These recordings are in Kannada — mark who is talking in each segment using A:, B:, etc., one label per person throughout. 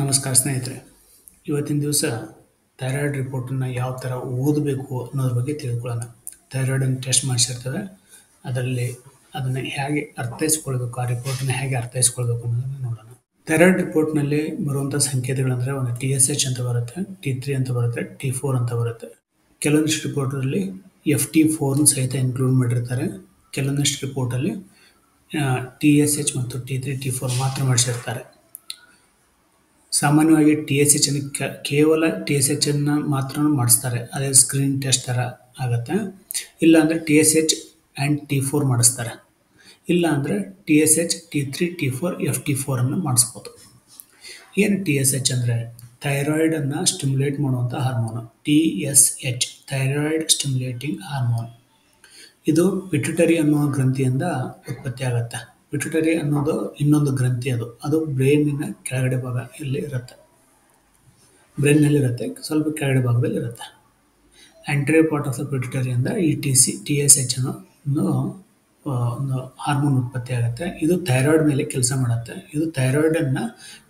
A: ನಮಸ್ಕಾರ ಸ್ನೇಹಿತರೆ. ಇವತ್ತಿನ ದಿವಸ ಥೈರಾಯ್ಡ್ ರಿಪೋರ್ಟನ್ನು ಯಾವ ಥರ ಓದಬೇಕು ಅನ್ನೋದ್ರ ಬಗ್ಗೆ ತಿಳ್ಕೊಳ್ಳೋಣ. ಥೈರಾಯ್ಡನ್ನು ಟೆಸ್ಟ್ ಮಾಡಿಸಿರ್ತೇವೆ, ಅದರಲ್ಲಿ ಅದನ್ನು ಹೇಗೆ ಅರ್ಥೈಸ್ಕೊಳ್ಬೇಕು, ಆ ರಿಪೋರ್ಟನ್ನು ಹೇಗೆ ಅರ್ಥೈಸ್ಕೊಳ್ಬೇಕು ಅನ್ನೋದನ್ನು ನೋಡೋಣ. ಥೈರಾಯ್ಡ್ ರಿಪೋರ್ಟ್ನಲ್ಲಿ ಬರುವಂಥ ಸಂಕೇತಗಳಂದರೆ ಒಂದು TSH ಅಂತ ಬರುತ್ತೆ, T3 ಅಂತ ಬರುತ್ತೆ, T4 ಅಂತ ಬರುತ್ತೆ. ಕೆಲವೊಂದಿಷ್ಟು ರಿಪೋರ್ಟಲ್ಲಿ FT4 ಸಹಿತ ಇನ್ಕ್ಲೂಡ್ ಮಾಡಿರ್ತಾರೆ. ಕೆಲವೊಂದಿಷ್ಟು ರಿಪೋರ್ಟಲ್ಲಿ TSH ಮತ್ತು T3 T4 ಮಾತ್ರ ಮಾಡಿಸಿರ್ತಾರೆ. ಸಾಮಾನ್ಯವಾಗಿ TSH ಅನ್ನು ಕೇವಲ TSH ಅನ್ನು ಮಾತ್ರ ಮಾಡಿಸ್ತಾರೆ, ಅದೇ ಸ್ಕ್ರೀನ್ ಟೆಸ್ಟ್ ಥರ ಆಗುತ್ತೆ. ಇಲ್ಲ ಅಂದರೆ TSH ಆ್ಯಂಡ್ T4 ಮಾಡಿಸ್ತಾರೆ. ಇಲ್ಲ ಅಂದರೆ TSH T3 T4 FT4 ಅನ್ನು ಮಾಡಿಸ್ಬೋದು. ಏನು TSH ಅಂದರೆ ಥೈರಾಯ್ಡನ್ನು ಸ್ಟಿಮ್ಯುಲೇಟ್ ಮಾಡುವಂಥ hormone. TSH thyroid stimulating hormone. ಇದು ಪಿಟ್ಯುಟರಿ ಅನ್ನುವ ಗ್ರಂಥಿಯಿಂದ ಉತ್ಪತ್ತಿ ಆಗುತ್ತೆ. ಪಿಟ್ಯುಟರಿ ಅನ್ನೋದು ಇನ್ನೊಂದು ಗ್ರಂಥಿ, ಅದು ಬ್ರೈನಿನ ಕೆಳಗಡೆ ಭಾಗ ಇಲ್ಲಿ ಇರುತ್ತೆ. ಬ್ರೈನ್ನಲ್ಲಿರುತ್ತೆ, ಸ್ವಲ್ಪ ಕೆಳಗಡೆ ಭಾಗದಲ್ಲಿ ಇರುತ್ತೆ. Anterior part of the pituitary ಇಂದ ಈ TSH ಅನ್ನೋ ಒಂದು ಹಾರ್ಮೋನ್ ಉತ್ಪತ್ತಿ ಆಗುತ್ತೆ. ಇದು ಥೈರಾಯ್ಡ್ ಮೇಲೆ ಕೆಲಸ ಮಾಡುತ್ತೆ. ಇದು ಥೈರಾಯ್ಡನ್ನು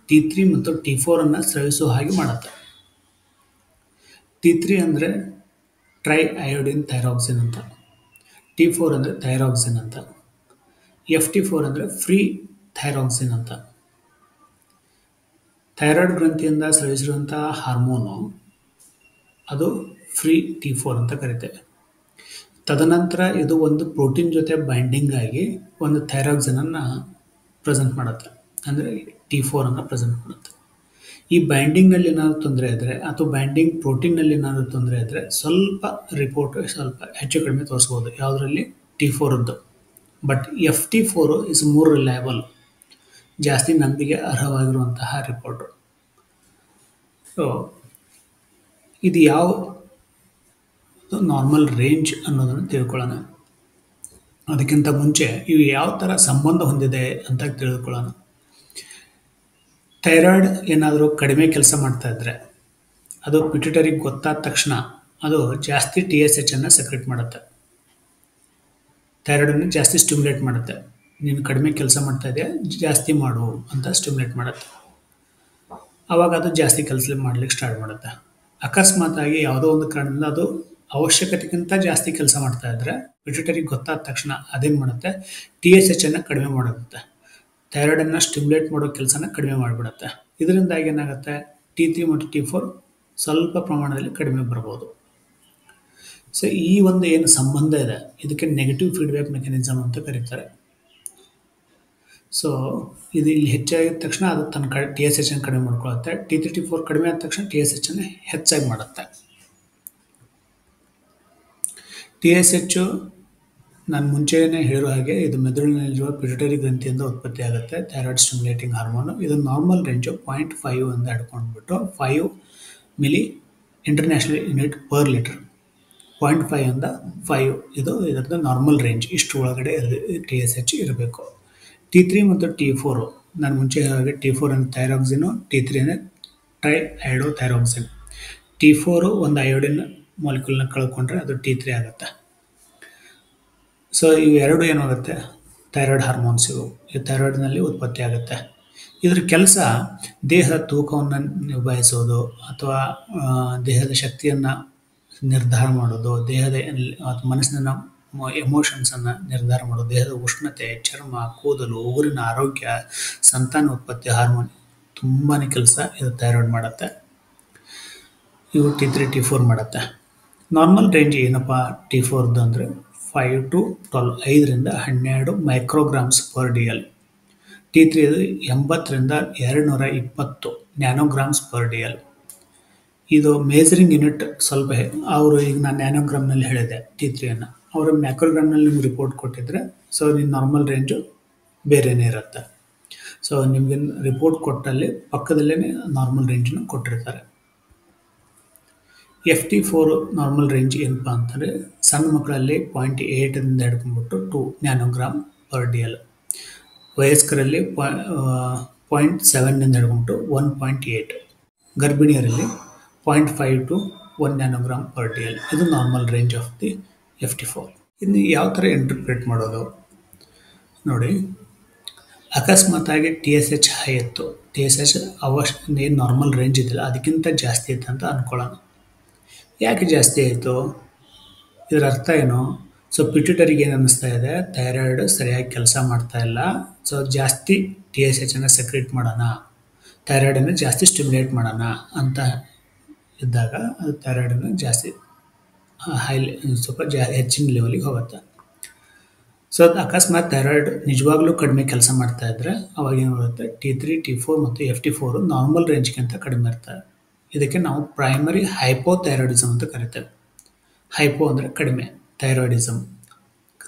A: T3 ಮತ್ತು T4 ಅನ್ನು ಸ್ರವಿಸುವ ಹಾಗೆ ಮಾಡುತ್ತೆ. T3 ಅಂದರೆ ಟ್ರೈ ಅಯೋಡಿನ್ ಥೈರಾಕ್ಸಿನ್ ಅಂತ, T4 ಅಂದರೆ ಥೈರಾಕ್ಸಿನ್ ಅಂತ, FT4 ಅಂದರೆ ಫ್ರೀ ಥೈರಾಕ್ಸಿನ್ ಅಂತ. ಥೈರಾಯ್ಡ್ ಗ್ರಂಥಿಯಿಂದ ಸ್ರವಿಸಿರುವಂಥ ಹಾರ್ಮೋನು ಅದು ಫ್ರೀ T4 ಅಂತ ಕರಿತೇವೆ. ತದನಂತರ ಇದು ಒಂದು ಪ್ರೋಟೀನ್ ಜೊತೆ ಬೈಂಡಿಂಗ್ ಆಗಿ ಒಂದು ಥೈರಾಕ್ಸಿನನ್ನು ಪ್ರೆಸೆಂಟ್ ಮಾಡುತ್ತೆ, ಅಂದರೆ T4 ಅನ್ನು ಪ್ರೆಸೆಂಟ್ ಮಾಡುತ್ತೆ. ಈ ಬೈಂಡಿಂಗ್ನಲ್ಲಿ ಏನಾದರೂ ತೊಂದರೆ ಇದ್ದರೆ ಅಥವಾ ಬೈಂಡಿಂಗ್ ಪ್ರೋಟೀನ್ನಲ್ಲಿ ಏನಾದರೂ ತೊಂದರೆ ಇದ್ದರೆ ಸ್ವಲ್ಪ ರಿಪೋರ್ಟ್ ಸ್ವಲ್ಪ ಹೆಚ್ಚು ಕಡಿಮೆ ತೋರಿಸ್ಬೋದು, ಯಾವುದರಲ್ಲಿ T4ದ್ದು. But FT4 is more reliable, ಜಾಸ್ತಿ ನಂಬಿಕೆ ಅರ್ಹವಾಗಿರುವಂತಹ ರಿಪೋರ್ಟು. ಸೊ ಇದು ಯಾವ ನಾರ್ಮಲ್ ರೇಂಜ್ ಅನ್ನೋದನ್ನು ತಿಳ್ಕೊಳ್ಳೋಣ. ಅದಕ್ಕಿಂತ ಮುಂಚೆ ಇವು ಯಾವ ಥರ ಸಂಬಂಧ ಹೊಂದಿದೆ ಅಂತ ತಿಳ್ಕೊಳ್ಳೋಣ. ಥೈರಾಯ್ಡ್ ಏನಾದರೂ ಕಡಿಮೆ ಕೆಲಸ ಮಾಡ್ತಾ ಇದ್ದರೆ ಅದು ಪಿಟ್ಯುಟರಿಗೆ ಗೊತ್ತಾದ ತಕ್ಷಣ ಅದು ಜಾಸ್ತಿ TSH ಅನ್ನು ಸೆಕ್ರೆಟ್ ಮಾಡುತ್ತೆ. ಥೈರಾಯ್ಡನ್ನು ಜಾಸ್ತಿ ಸ್ಟಿಮ್ಯುಲೇಟ್ ಮಾಡುತ್ತೆ. ನೀನು ಕಡಿಮೆ ಕೆಲಸ ಮಾಡ್ತಾ ಇದೆಯಾ, ಜಾಸ್ತಿ ಮಾಡು ಅಂತ ಸ್ಟಿಮ್ಯುಲೇಟ್ ಮಾಡುತ್ತೆ. ಆವಾಗ ಅದು ಜಾಸ್ತಿ ಕೆಲಸ ಮಾಡಲಿಕ್ಕೆ ಸ್ಟಾರ್ಟ್ ಮಾಡುತ್ತೆ. ಅಕಸ್ಮಾತಾಗಿ ಯಾವುದೋ ಒಂದು ಕಾರಣದಿಂದ ಅದು ಅವಶ್ಯಕತೆಗಿಂತ ಜಾಸ್ತಿ ಕೆಲಸ ಮಾಡ್ತಾ ಇದ್ದರೆ ಪಿಟ್ಯುಟರಿಗೆ ಗೊತ್ತಾದ ತಕ್ಷಣ ಅದೇನು ಮಾಡುತ್ತೆ, TSH ಅನ್ನು ಕಡಿಮೆ ಮಾಡುತ್ತೆ. ಥೈರಾಯ್ಡನ್ನು ಸ್ಟಿಮ್ಯುಲೇಟ್ ಮಾಡೋ ಕೆಲಸನ ಕಡಿಮೆ ಮಾಡಿಬಿಡುತ್ತೆ. ಇದರಿಂದಾಗಿ ಏನಾಗುತ್ತೆ, T3 ಮತ್ತು T4 ಸ್ವಲ್ಪ ಪ್ರಮಾಣದಲ್ಲಿ ಕಡಿಮೆ ಬರ್ಬೋದು. ಸೊ ಈ ಒಂದು ಏನು ಸಂಬಂಧ ಇದೆ ಇದಕ್ಕೆ ನೆಗೆಟಿವ್ ಫೀಡ್ಬ್ಯಾಕ್ ಮೆಕ್ಯಾನಿಸಮ್ ಅಂತ ಕರೀತಾರೆ. ಸೊ ಇದು ಇಲ್ಲಿ ಹೆಚ್ಚಾಗಿದ ತಕ್ಷಣ ಅದು ತನ್ನ TSH ಅನ್ನು ಕಡಿಮೆ ಮಾಡ್ಕೊಳ್ಳುತ್ತೆ. T3 T4 ಕಡಿಮೆ ಆದ ತಕ್ಷಣ TSH ಅನ್ನು ಹೆಚ್ಚಾಗಿ ಮಾಡುತ್ತೆ. TSH ನಾನು ಮುಂಚೆನೇ ಹೇಳಿರೋ ಹಾಗೆ ಇದು ಮೆದುಳಿನಲ್ಲಿರುವ ಪಿಟ್ಯುಟರಿ ಗ್ರಂಥಿಯಿಂದ ಉತ್ಪತ್ತಿ ಆಗುತ್ತೆ, ಥೈರಾಯ್ಡ್ ಸ್ಟಿಮ್ಯುಲೇಟಿಂಗ್ ಹಾರ್ಮೋನು. ಇದು ನಾರ್ಮಲ್ ರೇಂಜು 0.5 ಅಂತ ಹಿಡ್ಕೊಂಡ್ಬಿಟ್ಟು 5 milli international unit per litre. 0.5 ಇಂದ 5 ಇದು ಇದರದ್ದು ನಾರ್ಮಲ್ ರೇಂಜ್. ಇಷ್ಟು ಒಳಗಡೆ TSH ಇರಬೇಕು. T3 ಮತ್ತು T4 ನಾನು ಮುಂಚೆ ಹಾಗೆ T4 ಅಂದರೆ ಥೈರಾಕ್ಸಿನು, T3 ಅಂದರೆ ಟ್ರೈ ಅಯೋಡೋ ಥೈರಾಕ್ಸಿನ್. T4 ಒಂದು ಅಯೋಡಿನ್ ಮಾಲಿಕ್ಯೂಲ್ನ ಕಳ್ಕೊಂಡ್ರೆ ಅದು T3 ಆಗುತ್ತೆ. ಸೊ ಇವೆರಡು ಏನಾಗುತ್ತೆ, ಥೈರಾಯ್ಡ್ ಹಾರ್ಮೋನ್ಸ್ ಇವು ಥೈರಾಯ್ಡ್ನಲ್ಲಿ ಉತ್ಪತ್ತಿ ಆಗುತ್ತೆ. ಇದರ ಕೆಲಸ ದೇಹದ ತೂಕವನ್ನು ನಿಭಾಯಿಸೋದು ಅಥವಾ ದೇಹದ ಶಕ್ತಿಯನ್ನು ನಿರ್ಧಾರ ಮಾಡೋದು, ದೇಹದ ಮನಸ್ಸಿನ ಎಮೋಷನ್ಸನ್ನು ನಿರ್ಧಾರ ಮಾಡೋದು, ದೇಹದ ಉಷ್ಣತೆ, ಚರ್ಮ, ಕೂದಲು, ಉಗುರಿನ ಆರೋಗ್ಯ, ಸಂತಾನ ಉತ್ಪತ್ತಿ ಹಾರ್ಮೋನ್ ತುಂಬಾ ಕೆಲಸ ಇದು ಥೈರಾಯ್ಡ್ ಮಾಡುತ್ತೆ. ಇವು T3 T4 ಮಾಡುತ್ತೆ. ನಾರ್ಮಲ್ ರೇಂಜ್ ಏನಪ್ಪ T4ದ್ದು ಅಂದರೆ 5 to 12, 5ರಿಂದ 12 micrograms per DL. T3 ಅದು 80ರಿಂದ 220 ನ್ಯಾನೋಗ್ರಾಮ್ಸ್ ಪರ್ DL. ಇದು ಮೇಜರಿಂಗ್ ಯೂನಿಟ್ ಸ್ವಲ್ಪ ಅವರು ಈಗ ನಾನು ನ್ಯಾನೋಗ್ರಾಮ್ನಲ್ಲಿ ಹೇಳಿದೆ T3 ಅವರು ಮ್ಯಾಕ್ರೋಗ್ರಾಮ್ನಲ್ಲಿ ನಿಮ್ಗೆ ರಿಪೋರ್ಟ್ ಕೊಟ್ಟಿದ್ರೆ ಸೊ ನಿಮ್ಮ ನಾರ್ಮಲ್ ರೇಂಜು ಬೇರೆಯೇ ಇರುತ್ತೆ. ಸೊ ನಿಮಗೆ ರಿಪೋರ್ಟ್ ಕೊಟ್ಟಲ್ಲಿ ಪಕ್ಕದಲ್ಲೇ ನಾರ್ಮಲ್ ರೇಂಜನ್ನು ಕೊಟ್ಟಿರ್ತಾರೆ. FT4 ನಾರ್ಮಲ್ ರೇಂಜ್ ಏನಪ್ಪ ಅಂತಂದರೆ ಸಣ್ಣ ಮಕ್ಕಳಲ್ಲಿ 0.8 ಹಿಡ್ಕೊಂಡ್ಬಿಟ್ಟು 2 nanogram per DL. ವಯಸ್ಕರಲ್ಲಿ 0.7 ಹಿಡ್ಕೊಂಬಿಟ್ಟು 1.8. ಗರ್ಭಿಣಿಯರಲ್ಲಿ 0.5 to 1 nanogram per DL. ಇದು normal range of the FT4. ಇನ್ನು ಯಾವ ಥರ ಇಂಟರ್ಪ್ರೇಟ್ ಮಾಡೋದು ನೋಡಿ. ಅಕಸ್ಮಾತಾಗಿ ಟಿ ಎಸ್ ಎಚ್ ಹೈ ಇತ್ತು, ಟಿ ಎಸ್ ಎಚ್ ಏನು ನಾರ್ಮಲ್ ರೇಂಜ್ ಇದ್ದಿಲ್ಲ ಅದಕ್ಕಿಂತ ಜಾಸ್ತಿ ಇತ್ತು ಅಂತ ಅಂದ್ಕೊಳ್ಳೋಣ. ಯಾಕೆ ಜಾಸ್ತಿ ಆಯಿತು? ಇದರ ಅರ್ಥ ಏನು? ಸೊ ಪಿಟ್ಯೂಟರಿಗೆ ಏನು ಅನ್ನಿಸ್ತಾ ಇದೆ, ಥೈರಾಯ್ಡ್ ಸರಿಯಾಗಿ ಕೆಲಸ ಮಾಡ್ತಾ ಇಲ್ಲ, ಸೊ ಜಾಸ್ತಿ ಟಿ ಎಸ್ ಎಚನ್ನು ಸೆಕ್ರೇಟ್ ಮಾಡೋಣ, ಥೈರಾಯ್ಡನ್ನು ಜಾಸ್ತಿ ಸ್ಟಿಮ್ಯುಲೇಟ್ ಮಾಡೋಣ ಅಂತ ಇದ್ದಾಗ ಅದು ಥೈರಾಯ್ಡನ್ನು ಜಾಸ್ತಿ ಸ್ವಲ್ಪ ಹೆಚ್ಚಿನ ಲೆವೆಲಿಗೆ ಹೋಗುತ್ತೆ. ಸೊ ಅದು ಅಕಸ್ಮಾತ್ ಥೈರಾಯ್ಡ್ ನಿಜವಾಗ್ಲೂ ಕಡಿಮೆ ಕೆಲಸ ಮಾಡ್ತಾ ಇದ್ದರೆ ಅವಾಗ ಏನು ಬರುತ್ತೆ, T3 T4 ಮತ್ತು FT4 ನಾರ್ಮಲ್ ರೇಂಜ್ಗಿಂತ ಕಡಿಮೆ ಇರ್ತವೆ. ಇದಕ್ಕೆ ನಾವು ಪ್ರೈಮರಿ ಹೈಪೋಥೈರಾಯ್ಡಿಸಮ್ ಅಂತ ಕರಿತೇವೆ. ಹೈಪೋ ಅಂದರೆ ಕಡಿಮೆ, ಥೈರಾಯ್ಡಿಸಮ್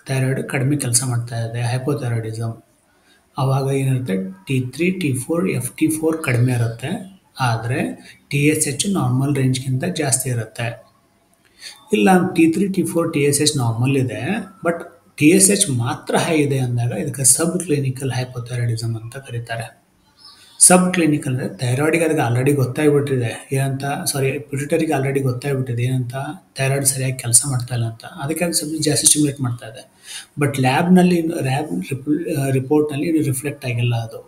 A: ಥೈರಾಯ್ಡ್ ಕಡಿಮೆ ಕೆಲಸ ಮಾಡ್ತಾ ಇದೆ, ಹೈಪೋಥೈರಾಯ್ಡಿಸಮ್. ಆವಾಗ ಏನಿರುತ್ತೆ, T3 T4 FT4 ಕಡಿಮೆ ಇರುತ್ತೆ, ಆದರೆ ಟಿ ಎಸ್ ಎಚ್ ನಾರ್ಮಲ್ ರೇಂಜ್ಗಿಂತ ಜಾಸ್ತಿ ಇರುತ್ತೆ. ಇಲ್ಲ T3 T4 T S H normal ಇದೆ, ಬಟ್ ಟಿ ಎಸ್ ಎಚ್ ಮಾತ್ರ ಹೈ ಇದೆ ಅಂದಾಗ ಇದಕ್ಕೆ ಸಬ್ ಕ್ಲಿನಿಕಲ್ ಹೈಪೋಥೈರಾಯ್ಡಿಸಮ್ ಅಂತ ಕರೀತಾರೆ. ಸಬ್ ಕ್ಲಿನಿಕಲ್ ಅಂದರೆ ಥೈರಾಯ್ಡಿಗೆ ಅದಕ್ಕೆ ಆಲ್ರೆಡಿ ಗೊತ್ತಾಗ್ಬಿಟ್ಟಿದೆ ಏನಂತ, ಪಿಟ್ಯೂಟರಿಗೆ ಆಲ್ರೆಡಿ ಗೊತ್ತಾಗ್ಬಿಟ್ಟಿದೆ ಏನಂತ, ಥೈರಾಯ್ಡ್ ಸರಿಯಾಗಿ ಕೆಲಸ ಮಾಡ್ತಾ ಇಲ್ಲ ಅಂತ, ಅದಕ್ಕೆ ಅದು ಸ್ವಲ್ಪ ಜಾಸ್ತಿ ಸ್ಟಿಮ್ಯುಲೇಟ್ ಮಾಡ್ತಾ ಇದೆ. ಬಟ್ ಲ್ಯಾಬ್ನಲ್ಲಿ ರಿಪೋರ್ಟ್ನಲ್ಲಿ ಇದು ರಿಫ್ಲೆಕ್ಟ್ ಆಗಿಲ್ಲ, ಅದು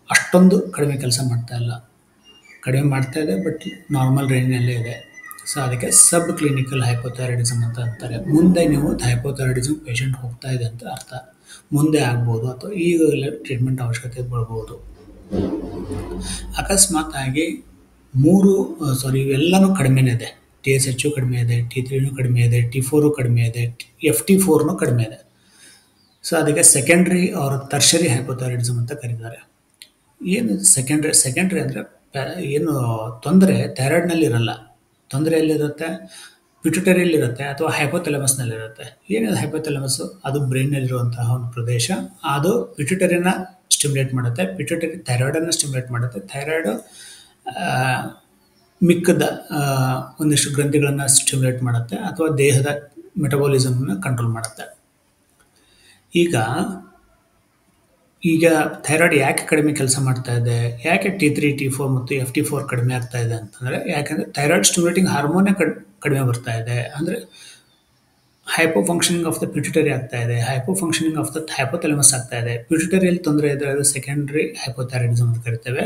A: ಅಷ್ಟೊಂದು ಕಡಿಮೆ ಕೆಲಸ ಮಾಡ್ತಾ ಇಲ್ಲ, ಕಡಿಮೆ ಮಾಡ್ತಾ ಇದೆ ಬಟ್ ನಾರ್ಮಲ್ ರೇಂಜ್ನಲ್ಲೇ ಇದೆ. ಸೊ ಅದಕ್ಕೆ ಸಬ್ ಕ್ಲಿನಿಕಲ್ ಹೈಪೋಥೈರಾಯ್ಡಿಸಮ್ ಅಂತ ಅಂತಾರೆ. ಮುಂದೆ ನೀವು ಹೈಪೋಥೈರಾಯ್ಡಿಸಮ್ ಪೇಷಂಟ್ ಹೋಗ್ತಾ ಇದೆ ಅಂತ ಅರ್ಥ, ಮುಂದೆ ಆಗ್ಬೋದು ಅಥವಾ ಈಗಲೇ ಟ್ರೀಟ್ಮೆಂಟ್ ಅವಶ್ಯಕತೆ ಬರ್ಬೋದು. ಅಕಸ್ಮಾತ್ ಆಗಿ ಇವೆಲ್ಲನೂ ಕಡಿಮೆನೇ ಇದೆ, ಟಿ ಎಸ್ ಎಚ್ ಕಡಿಮೆ ಇದೆ, T3 ಕಡಿಮೆ ಇದೆ, T4 ಕಡಿಮೆ ಇದೆ, FT4 ಕಡಿಮೆ ಇದೆ. ಸೊ ಅದಕ್ಕೆ ಸೆಕೆಂಡ್ರಿ ಆರ್ ಟರ್ಷರಿ ಹೈಪೋಥೈರಾಯ್ಡಿಸಮ್ ಅಂತ ಕರೀತಾರೆ. ಏನು ಸೆಕೆಂಡ್ರಿ ಅಂದರೆ ಏನು ತೊಂದರೆ ಥೈರಾಯ್ಡ್ನಲ್ಲಿ ಇರಲ್ಲ, ತೊಂದರೆ ಎಲ್ಲಿರುತ್ತೆ, ಪಿಟ್ಯೂಟರಿಯಲ್ಲಿರುತ್ತೆ ಅಥವಾ ಹೈಪೋಥೆಲಮಸ್ನಲ್ಲಿರುತ್ತೆ. ಏನಿದೆ ಹೈಪೋಥೆಲಮಸ್ಸು? ಅದು ಬ್ರೈನ್ನಲ್ಲಿರುವಂತಹ ಒಂದು ಪ್ರದೇಶ, ಅದು ಪಿಟ್ಯೂಟರಿನ ಸ್ಟಿಮ್ಯುಲೇಟ್ ಮಾಡುತ್ತೆ, ಪಿಟ್ಯೂಟರಿ ಥೈರಾಯ್ಡನ್ನು ಸ್ಟಿಮ್ಯುಲೇಟ್ ಮಾಡುತ್ತೆ, ಥೈರಾಯ್ಡು ಮಿಕ್ಕದ ಒಂದಿಷ್ಟು ಗ್ರಂಥಿಗಳನ್ನು ಸ್ಟಿಮ್ಯುಲೇಟ್ ಮಾಡುತ್ತೆ ಅಥವಾ ದೇಹದ ಮೆಟಬಾಲಿಸಮನ್ನು ಕಂಟ್ರೋಲ್ ಮಾಡುತ್ತೆ. ಈಗ ಥೈರಾಯ್ಡ್ ಯಾಕೆ ಕಡಿಮೆ ಕೆಲಸ ಮಾಡ್ತಾ ಇದೆ, ಯಾಕೆ T3 T4 ಮತ್ತು FT4 ಕಡಿಮೆ ಆಗ್ತಾ ಇದೆ ಅಂತಂದರೆ, ಯಾಕೆಂದರೆ ಥೈರಾಯ್ಡ್ ಸ್ಟಿಮ್ಯುಲೇಟಿಂಗ್ ಹಾರ್ಮೋನೇ ಕಡಿಮೆ ಬರ್ತಾ ಇದೆ, ಅಂದರೆ hypo functioning of the pituitary ಆಗ್ತಾ ಇದೆ, ಹೈಪೋ ಫಂಕ್ಷನಿಂಗ್ ಆಫ್ ದ ಹೈಪೋಥೆಲಮಸ್ ಆಗ್ತಾ ಇದೆ. ಪಿಟ್ಯೂಟರಿಯಲ್ಲಿ ತೊಂದರೆ ಇದ್ದರೆ ಅದು ಸೆಕೆಂಡ್ರಿ ಹೈಪೋಥೈರಾಯ್ಡಿಸಮ್ ಅಂತ ಕರಿತೇವೆ,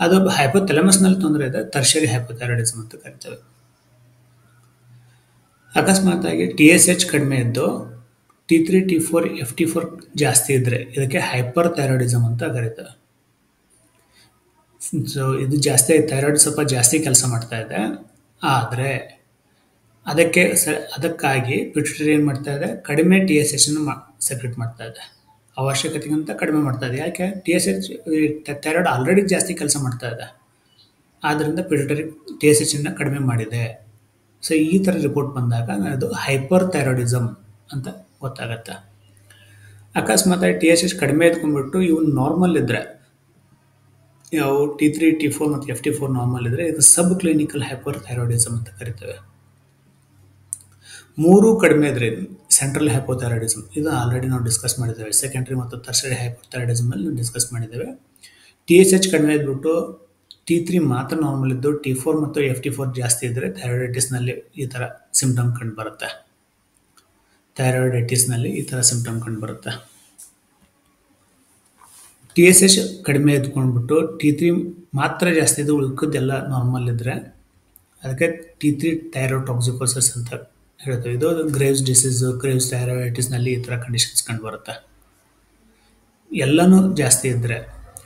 A: ಅದು ಹೈಪೋಥೆಲಮಸ್ನಲ್ಲಿ ತೊಂದರೆ ಇದೆ ಟರ್ಷರಿ ಹೈಪೋಥೈರಾಯ್ಡಿಸಮ್ ಅಂತ ಕರಿತೇವೆ. ಅಕಸ್ಮಾತಾಗಿ ಟಿ ಎಸ್ ಎಚ್ ಕಡಿಮೆ ಇದ್ದು T3 T4 FT4 ಜಾಸ್ತಿ ಇದ್ದರೆ ಇದಕ್ಕೆ ಹೈಪರ್ ಥೈರಾಯ್ಡಿಸಮ್ ಅಂತ ಕರೀತಾರೆ. ಸೊ ಇದು ಜಾಸ್ತಿ ಥೈರಾಯ್ಡ್ ಸ್ವಲ್ಪ ಜಾಸ್ತಿ ಕೆಲಸ ಮಾಡ್ತಾ ಇದೆ, ಆದರೆ ಅದಕ್ಕಾಗಿ ಪಿಟ್ಯೂಟರಿ ಏನು ಮಾಡ್ತಾ ಇದೆ, ಕಡಿಮೆ ಟಿ ಎಸ್ ಎಚನ್ನು ಸೆಕ್ರೆಟ್ ಮಾಡ್ತಾ ಇದೆ, ಅವಶ್ಯಕತೆಗಿಂತ ಕಡಿಮೆ ಮಾಡ್ತಾ ಇದೆ. ಯಾಕೆ? T S H thyroid already ಜಾಸ್ತಿ ಕೆಲಸ ಮಾಡ್ತಾ ಇದೆ, ಆದ್ದರಿಂದ ಪಿಟ್ಯೂಟರಿ ಟಿ ಎಸ್ ಎಚನ್ನು ಕಡಿಮೆ ಮಾಡಿದೆ. ಸೊ ಈ ಥರ ರಿಪೋರ್ಟ್ ಬಂದಾಗ ಅದು ಹೈಪರ್ ಥೈರಾಯ್ಡಿಸಮ್ ಅಂತ ಗೊತ್ತಾಗತ್ತೆ. ಅಕಸ್ಮಾತಾಗಿ ಟಿ ಎಸ್ ಎಚ್ ಕಡಿಮೆ ಇದ್ಕೊಂಡ್ಬಿಟ್ಟು ಇವು ನಾರ್ಮಲ್ ಇದ್ದರೆ, ಯಾವ T3 T4 ಮತ್ತು FT4 ನಾರ್ಮಲ್ ಇದ್ದರೆ ಇದು ಸಬ್ ಕ್ಲಿನಿಕಲ್ ಹೈಪರ್ ಥೈರಾಯ್ಡಿಸಮ್ ಅಂತ ಕರಿತೇವೆ. 3 ಕಡಿಮೆ ಇದ್ರೆ ಸೆಂಟ್ರಲ್ ಹೈಪೋಥೈರಾಯ್ಡಿಸಮ್, ಇದು ಆಲ್ರೆಡಿ ನಾವು ಡಿಸ್ಕಸ್ ಮಾಡಿದ್ದೇವೆ, ಸೆಕೆಂಡ್ರಿ ಮತ್ತು ಟರ್ಷರಿ ಹೈಪೋಥೈರಾಯ್ಡಿಸಮ್ ಅಲ್ಲಿ ಡಿಸ್ಕಸ್ ಮಾಡಿದ್ದೇವೆ. ಟಿ ಎಸ್ ಎಚ್ ಕಡಿಮೆ ಇದ್ಬಿಟ್ಟು T3 ಮಾತ್ರ ನಾರ್ಮಲ್ ಇದ್ದು T4 ಮತ್ತು FT4 ಜಾಸ್ತಿ ಇದ್ದರೆ ಥೈರಾಯ್ಡೈಟಿಸ್ನಲ್ಲಿ ಈ ಥರ ಸಿಂಪ್ಟಮ್ ಕಂಡುಬರುತ್ತೆ. ಟಿ ಎಸ್ ಎಚ್ ಕಡಿಮೆ ಇದ್ಕೊಂಡ್ಬಿಟ್ಟು T3 ಮಾತ್ರ ಜಾಸ್ತಿ ಇದ್ದು ಉಳ್ಕೋದೆಲ್ಲ ನಾರ್ಮಲ್ ಇದ್ದರೆ ಅದಕ್ಕೆ T3 ಥೈರೋಟಾಕ್ಸಿಕೋಸಿಸ್ ಅಂತ ಹೇಳ್ತೇವೆ. ಇದು ಗ್ರೇವ್ಸ್ ಡಿಸೀಸು, ಗ್ರೇವ್ಸ್ ಥೈರಾಯ್ಡೈಟಿಸ್ನಲ್ಲಿ ಈ ಥರ ಕಂಡೀಷನ್ಸ್ ಕಂಡುಬರುತ್ತೆ. ಎಲ್ಲನೂ ಜಾಸ್ತಿ ಇದ್ದರೆ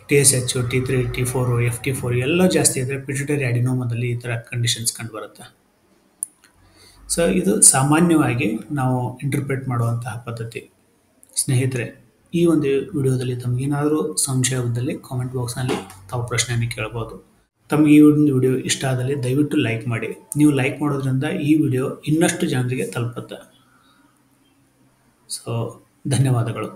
A: T S H, T3 T4 FT4 ಎಲ್ಲ ಜಾಸ್ತಿ ಇದ್ದರೆ ಪಿಟ್ಯೂಟರಿ ಅಡಿನೋಮಾದಲ್ಲಿ ಈ ಥರ ಕಂಡೀಷನ್ಸ್ ಕಂಡುಬರುತ್ತೆ. ಸೊ ಇದು ಸಾಮಾನ್ಯವಾಗಿ ನಾವು ಇಂಟರ್ಪ್ರೇಟ್ ಮಾಡುವಂತಹ ಪದ್ಧತಿ. ಸ್ನೇಹಿತರೆ, ಈ ಒಂದು ವಿಡಿಯೋದಲ್ಲಿ ತಮಗೇನಾದರೂ ಸಂಶಯವಿದ್ದಲ್ಲಿ ಕಾಮೆಂಟ್ ಬಾಕ್ಸ್ನಲ್ಲಿ ತಾವು ಪ್ರಶ್ನೆಯನ್ನು ಕೇಳ್ಬೋದು. ತಮಗೆ ಈ ಒಂದು ವಿಡಿಯೋ ಇಷ್ಟ ಆದಲ್ಲಿ ದಯವಿಟ್ಟು ಲೈಕ್ ಮಾಡಿ. ನೀವು ಲೈಕ್ ಮಾಡೋದ್ರಿಂದ ಈ ವಿಡಿಯೋ ಇನ್ನಷ್ಟು ಜನರಿಗೆ ತಲುಪುತ್ತೆ. ಸೊ ಧನ್ಯವಾದಗಳು.